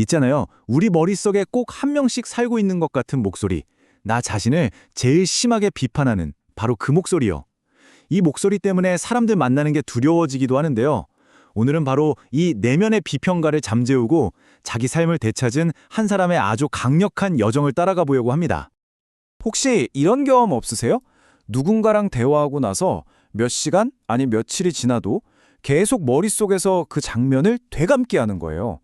있잖아요. 우리 머릿속에 꼭 한 명씩 살고 있는 것 같은 목소리. 나 자신을 제일 심하게 비판하는 바로 그 목소리요. 이 목소리 때문에 사람들 만나는 게 두려워지기도 하는데요. 오늘은 바로 이 내면의 비평가를 잠재우고 자기 삶을 되찾은 한 사람의 아주 강력한 여정을 따라가 보려고 합니다. 혹시 이런 경험 없으세요? 누군가랑 대화하고 나서 몇 시간 아니 며칠이 지나도 계속 머릿속에서 그 장면을 되감게 하는 거예요.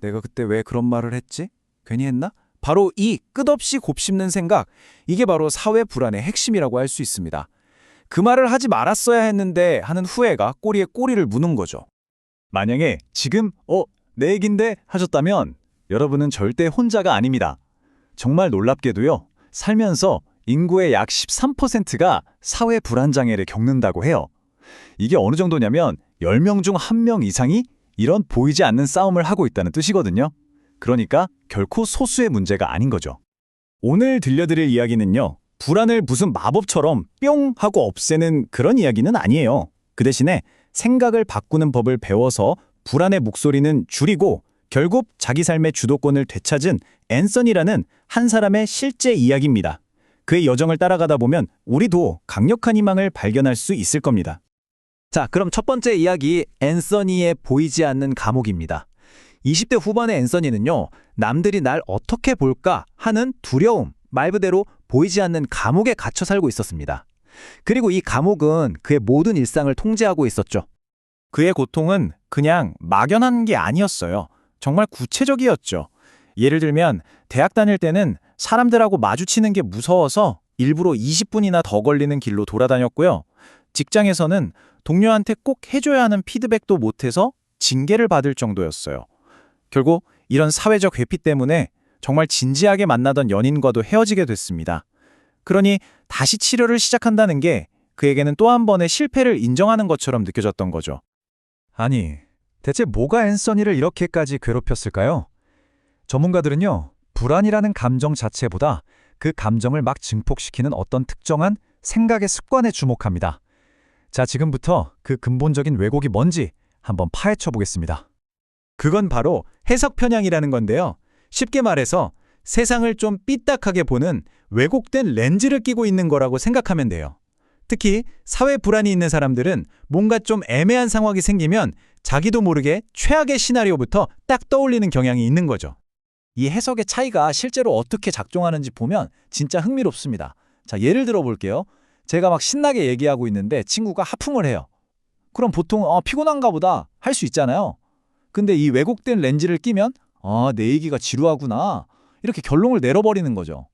내가 그때 왜 그런 말을 했지? 괜히 했나? 바로 이 끝없이 곱씹는 생각, 이게 바로 사회 불안의 핵심이라고 할 수 있습니다. 그 말을 하지 말았어야 했는데 하는 후회가 꼬리에 꼬리를 무는 거죠. 만약에 지금 내 얘긴데 하셨다면 여러분은 절대 혼자가 아닙니다. 정말 놀랍게도요. 살면서 인구의 약 13%가 사회 불안장애를 겪는다고 해요. 이게 어느 정도냐면 10명 중 1명 이상이 이런 보이지 않는 싸움을 하고 있다는 뜻이거든요. 그러니까 결코 소수의 문제가 아닌 거죠. 오늘 들려드릴 이야기는요. 불안을 무슨 마법처럼 뿅 하고 없애는 그런 이야기는 아니에요. 그 대신에 생각을 바꾸는 법을 배워서 불안의 목소리는 줄이고 결국 자기 삶의 주도권을 되찾은 앤서니라는 한 사람의 실제 이야기입니다. 그의 여정을 따라가다 보면 우리도 강력한 희망을 발견할 수 있을 겁니다. 자, 그럼 첫 번째 이야기, 앤서니의 보이지 않는 감옥입니다. 20대 후반의 앤서니는요, 남들이 날 어떻게 볼까 하는 두려움, 말 그대로 보이지 않는 감옥에 갇혀 살고 있었습니다. 그리고 이 감옥은 그의 모든 일상을 통제하고 있었죠. 그의 고통은 그냥 막연한 게 아니었어요. 정말 구체적이었죠. 예를 들면 대학 다닐 때는 사람들하고 마주치는 게 무서워서 일부러 20분이나 더 걸리는 길로 돌아다녔고요. 직장에서는 동료한테 꼭 해줘야 하는 피드백도 못해서 징계를 받을 정도였어요. 결국 이런 사회적 회피 때문에 정말 진지하게 만나던 연인과도 헤어지게 됐습니다. 그러니 다시 치료를 시작한다는 게 그에게는 또 한 번의 실패를 인정하는 것처럼 느껴졌던 거죠. 아니, 대체 뭐가 앤서니를 이렇게까지 괴롭혔을까요? 전문가들은요, 불안이라는 감정 자체보다 그 감정을 막 증폭시키는 어떤 특정한 생각의 습관에 주목합니다. 자, 지금부터 그 근본적인 왜곡이 뭔지 한번 파헤쳐 보겠습니다. 그건 바로 해석 편향이라는 건데요. 쉽게 말해서 세상을 좀 삐딱하게 보는 왜곡된 렌즈를 끼고 있는 거라고 생각하면 돼요. 특히 사회 불안이 있는 사람들은 뭔가 좀 애매한 상황이 생기면 자기도 모르게 최악의 시나리오부터 딱 떠올리는 경향이 있는 거죠. 이 해석의 차이가 실제로 어떻게 작동하는지 보면 진짜 흥미롭습니다. 자, 예를 들어 볼게요. 제가 막 신나게 얘기하고 있는데 친구가 하품을 해요. 그럼 보통 피곤한가 보다 할 수 있잖아요. 근데 이 왜곡된 렌즈를 끼면 내 얘기가 지루하구나 이렇게 결론을 내려버리는 거죠.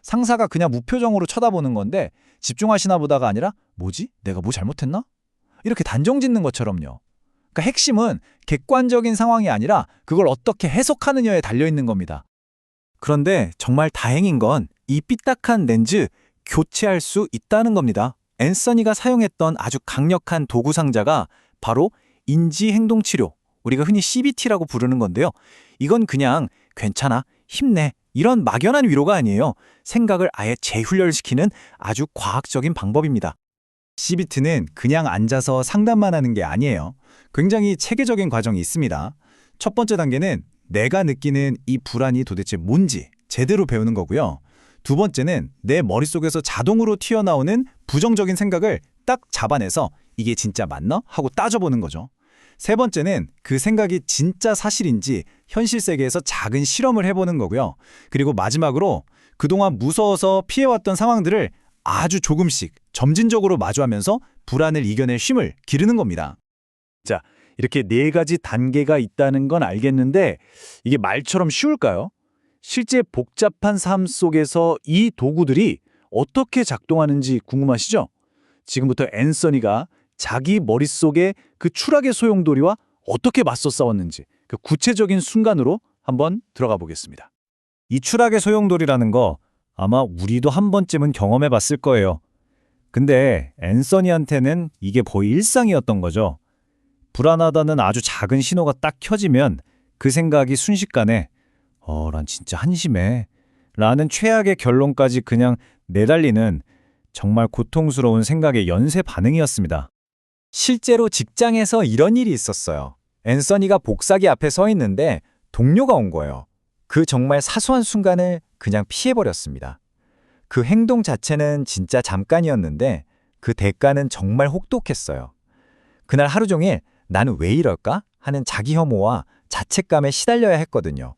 상사가 그냥 무표정으로 쳐다보는 건데 집중하시나 보다가 아니라 뭐지? 내가 뭐 잘못했나? 이렇게 단정 짓는 것처럼요. 그러니까 핵심은 객관적인 상황이 아니라 그걸 어떻게 해석하느냐에 달려있는 겁니다. 그런데 정말 다행인 건 이 삐딱한 렌즈 교체할 수 있다는 겁니다. 앤서니가 사용했던 아주 강력한 도구 상자가 바로 인지행동치료, 우리가 흔히 CBT라고 부르는 건데요. 이건 그냥 괜찮아, 힘내 이런 막연한 위로가 아니에요. 생각을 아예 재훈련시키는 아주 과학적인 방법입니다. CBT는 그냥 앉아서 상담만 하는 게 아니에요. 굉장히 체계적인 과정이 있습니다. 첫 번째 단계는 내가 느끼는 이 불안이 도대체 뭔지 제대로 배우는 거고요. 두 번째는 내 머릿속에서 자동으로 튀어나오는 부정적인 생각을 딱 잡아내서 이게 진짜 맞나? 하고 따져보는 거죠. 세 번째는 그 생각이 진짜 사실인지 현실 세계에서 작은 실험을 해보는 거고요. 그리고 마지막으로 그동안 무서워서 피해왔던 상황들을 아주 조금씩 점진적으로 마주하면서 불안을 이겨낼 힘을 기르는 겁니다. 자, 이렇게 4가지 단계가 있다는 건 알겠는데 이게 말처럼 쉬울까요? 실제 복잡한 삶 속에서 이 도구들이 어떻게 작동하는지 궁금하시죠? 지금부터 앤서니가 자기 머릿속에 그 추락의 소용돌이와 어떻게 맞서 싸웠는지 그 구체적인 순간으로 한번 들어가 보겠습니다. 이 추락의 소용돌이라는 거 아마 우리도 한 번쯤은 경험해 봤을 거예요. 근데 앤서니한테는 이게 거의 일상이었던 거죠. 불안하다는 아주 작은 신호가 딱 켜지면 그 생각이 순식간에 난 진짜 한심해 라는 최악의 결론까지 그냥 내달리는 정말 고통스러운 생각의 연쇄 반응이었습니다. 실제로 직장에서 이런 일이 있었어요. 앤서니가 복사기 앞에 서 있는데 동료가 온 거예요. 그 정말 사소한 순간을 그냥 피해버렸습니다. 그 행동 자체는 진짜 잠깐이었는데 그 대가는 정말 혹독했어요. 그날 하루 종일 나는 왜 이럴까? 하는 자기 혐오와 자책감에 시달려야 했거든요.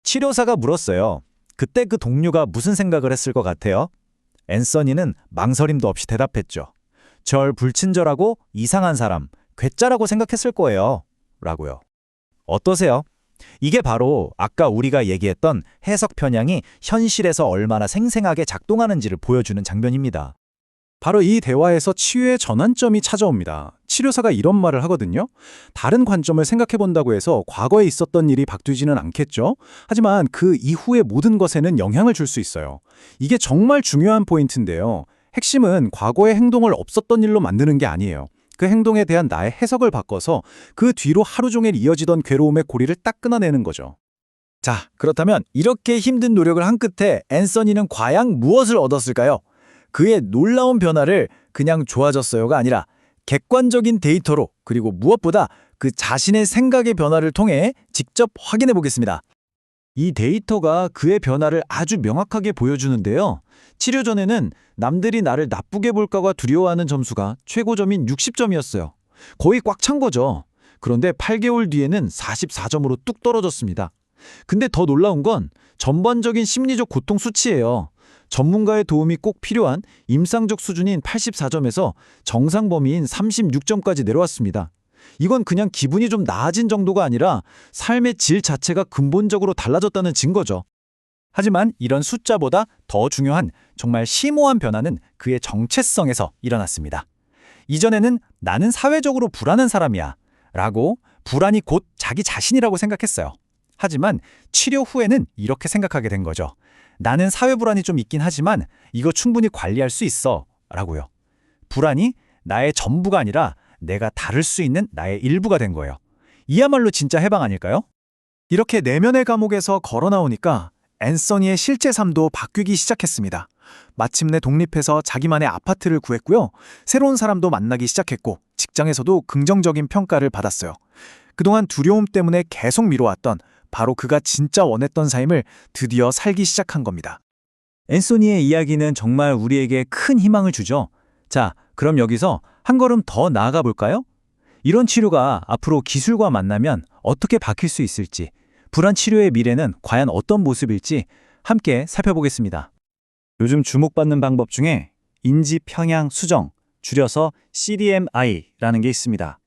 치료사가 물었어요. 그때 그 동료가 무슨 생각을 했을 것 같아요? 앤서니는 망설임도 없이 대답했죠. 절 불친절하고 이상한 사람, 괴짜라고 생각했을 거예요. 라고요. 어떠세요? 이게 바로 아까 우리가 얘기했던 해석 편향이 현실에서 얼마나 생생하게 작동하는지를 보여주는 장면입니다. 바로 이 대화에서 치유의 전환점이 찾아옵니다. 치료사가 이런 말을 하거든요. 다른 관점을 생각해 본다고 해서 과거에 있었던 일이 바뀌지는 않겠죠. 하지만 그 이후의 모든 것에는 영향을 줄 수 있어요. 이게 정말 중요한 포인트인데요. 핵심은 과거의 행동을 없었던 일로 만드는 게 아니에요. 그 행동에 대한 나의 해석을 바꿔서 그 뒤로 하루 종일 이어지던 괴로움의 고리를 딱 끊어내는 거죠. 자, 그렇다면 이렇게 힘든 노력을 한 끝에 앤서니는 과연 무엇을 얻었을까요? 그의 놀라운 변화를 그냥 좋아졌어요가 아니라 객관적인 데이터로 그리고 무엇보다 그 자신의 생각의 변화를 통해 직접 확인해 보겠습니다. 이 데이터가 그의 변화를 아주 명확하게 보여주는데요. 치료 전에는 남들이 나를 나쁘게 볼까봐 두려워하는 점수가 최고점인 60점이었어요. 거의 꽉 찬 거죠. 그런데 8개월 뒤에는 44점으로 뚝 떨어졌습니다. 근데 더 놀라운 건 전반적인 심리적 고통 수치예요. 전문가의 도움이 꼭 필요한 임상적 수준인 84점에서 정상 범위인 36점까지 내려왔습니다. 이건 그냥 기분이 좀 나아진 정도가 아니라 삶의 질 자체가 근본적으로 달라졌다는 증거죠. 하지만 이런 숫자보다 더 중요한 정말 심오한 변화는 그의 정체성에서 일어났습니다. 이전에는 나는 사회적으로 불안한 사람이야 라고 불안이 곧 자기 자신이라고 생각했어요. 하지만 치료 후에는 이렇게 생각하게 된 거죠. 나는 사회 불안이 좀 있긴 하지만 이거 충분히 관리할 수 있어 라고요. 불안이 나의 전부가 아니라 내가 다룰 수 있는 나의 일부가 된 거예요. 이야말로 진짜 해방 아닐까요? 이렇게 내면의 감옥에서 걸어 나오니까 앤서니의 실제 삶도 바뀌기 시작했습니다. 마침내 독립해서 자기만의 아파트를 구했고요. 새로운 사람도 만나기 시작했고 직장에서도 긍정적인 평가를 받았어요. 그동안 두려움 때문에 계속 미뤄왔던 바로 그가 진짜 원했던 삶을 드디어 살기 시작한 겁니다. 앤서니의 이야기는 정말 우리에게 큰 희망을 주죠. 자, 그럼 여기서 한 걸음 더 나아가 볼까요? 이런 치료가 앞으로 기술과 만나면 어떻게 바뀔 수 있을지, 불안 치료의 미래는 과연 어떤 모습일지 함께 살펴보겠습니다. 요즘 주목받는 방법 중에 인지 평양 수정, 줄여서 CDMI라는 게 있습니다.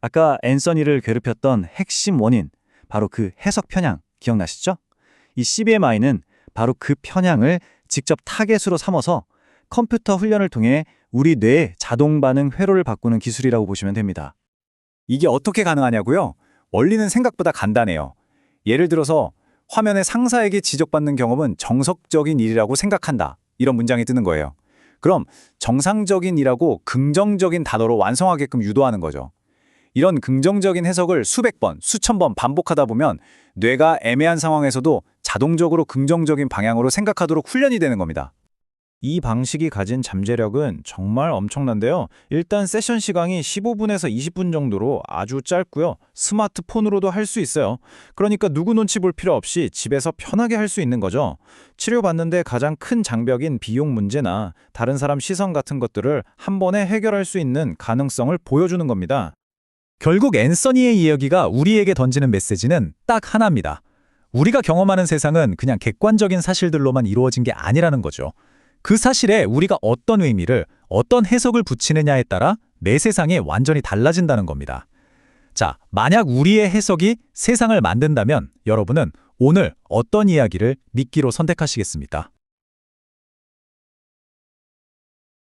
아까 앤서니를 괴롭혔던 핵심 원인, 바로 그 해석 편향 기억나시죠? 이 CBMI는 바로 그 편향을 직접 타겟으로 삼아서 컴퓨터 훈련을 통해 우리 뇌의 자동 반응 회로를 바꾸는 기술이라고 보시면 됩니다. 이게 어떻게 가능하냐고요? 원리는 생각보다 간단해요. 예를 들어서 화면에 상사에게 지적받는 경험은 정석적인 일이라고 생각한다. 이런 문장이 뜨는 거예요. 그럼 정상적인 일하고 긍정적인 단어로 완성하게끔 유도하는 거죠. 이런 긍정적인 해석을 수백 번, 수천 번 반복하다 보면 뇌가 애매한 상황에서도 자동적으로 긍정적인 방향으로 생각하도록 훈련이 되는 겁니다. 이 방식이 가진 잠재력은 정말 엄청난데요. 일단 세션 시간이 15분에서 20분 정도로 아주 짧고요. 스마트폰으로도 할 수 있어요. 그러니까 누구 눈치 볼 필요 없이 집에서 편하게 할 수 있는 거죠. 치료받는데 가장 큰 장벽인 비용 문제나 다른 사람 시선 같은 것들을 한 번에 해결할 수 있는 가능성을 보여주는 겁니다. 결국 앤서니의 이야기가 우리에게 던지는 메시지는 딱 하나입니다. 우리가 경험하는 세상은 그냥 객관적인 사실들로만 이루어진 게 아니라는 거죠. 그 사실에 우리가 어떤 의미를, 어떤 해석을 붙이느냐에 따라 내 세상이 완전히 달라진다는 겁니다. 자, 만약 우리의 해석이 세상을 만든다면 여러분은 오늘 어떤 이야기를 믿기로 선택하시겠습니까?